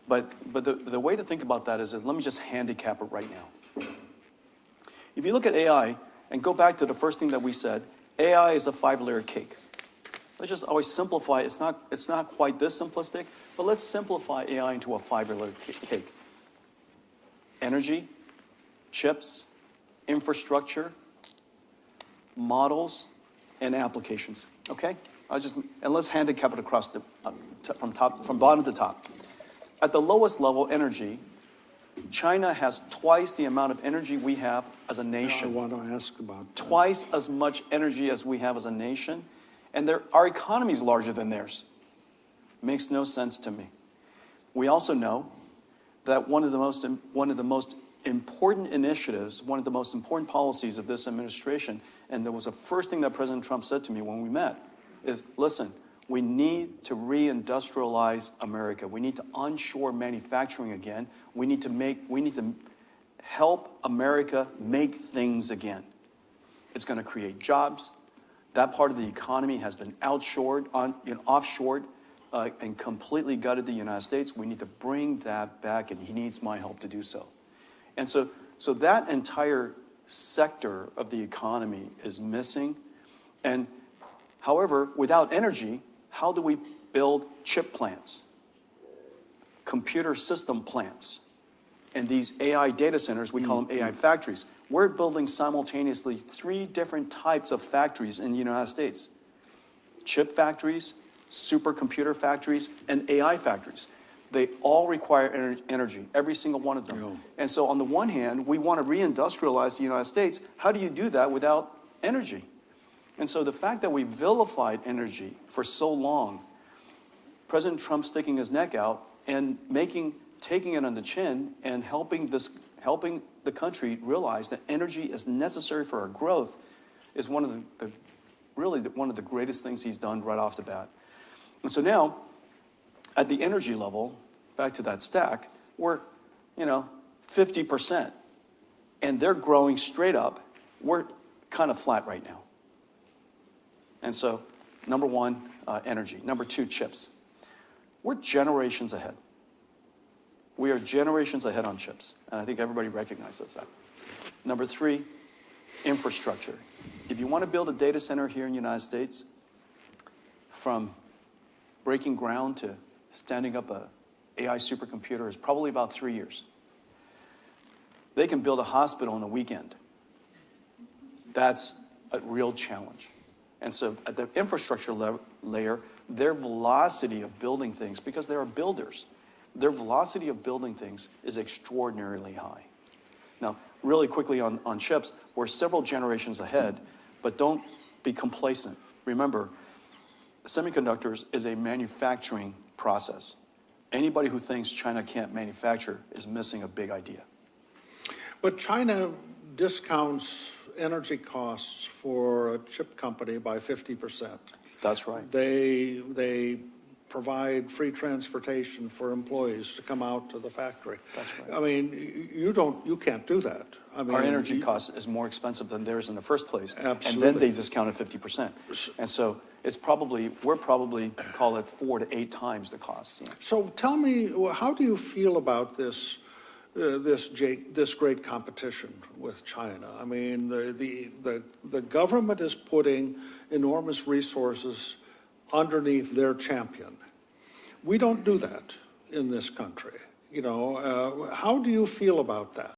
But the way to think about that is that let me just handicap it right now. If you look at AI and go back to the first thing that we said, AI is a 5-layer cake. Let's just always simplify. It's not quite this simplistic, but let's simplify AI into a 5-layer cake. Energy, chips, infrastructure, models, and applications. Okay? And let's handicap it across from bottom to top. At the lowest level, energy, China has twice the amount of energy we have as a nation. I want to ask about that. Twice as much energy as we have as a nation, and our economy is larger than theirs. Makes no sense to me. We also know that one of the most important initiatives, one of the most important policies of this administration, and that was the first thing that President Trump said to me when we met, is, listen, we need to reindustrialize America. We need to onshore manufacturing again. We need to help America make things again. It's going to create jobs. That part of the economy has been offshored and completely gutted the United States. We need to bring that back, and he needs my help to do so. And so that entire sector of the economy is missing. And however, without energy, how do we build chip plants, computer system plants, and these AI data centers? We call them AI factories. We're building simultaneously 3 different types of factories in the United States: chip factories, supercomputer factories, and AI factories. They all require energy, every single one of them. Yeah. And so on the one hand, we want to reindustrialize the United States. How do you do that without energy? And so the fact that we vilified energy for so long, President Trump sticking his neck out and taking it on the chin and helping the country realize that energy is necessary for our growth, is one of the greatest things he's done right off the bat. And so now, at the energy level, back to that stack, we're 50%, and they're growing straight up. We're kind of flat right now. And so, number 1, energy. Number 2, chips. We're generations ahead. We are generations ahead on chips, and I think everybody recognizes that. Number 3, infrastructure. If you want to build a data center here in the United States, from breaking ground to standing up a AI supercomputer is probably about 3 years. They can build a hospital in a weekend. That's a real challenge. And so at the infrastructure layer, their velocity of building things, because they are builders, their velocity of building things is extraordinarily high. Now, really quickly on chips, we're several generations ahead, but don't be complacent. Remember, semiconductors is a manufacturing process. Anybody who thinks China can't manufacture is missing a big idea. But China discounts energy costs for a chip company by 50%. That's right. They provide free transportation for employees to come out to the factory. That's right. I mean, you can't do that. I mean, our energy cost is more expensive than theirs in the first place. Absolutely. And then they discounted 50%. And so we're probably call it 4 to 8 times the cost. Yeah. So tell me, how do you feel about this great competition with China? I mean, the government is putting enormous resources underneath their champion. We don't do that in this country. How do you feel about that?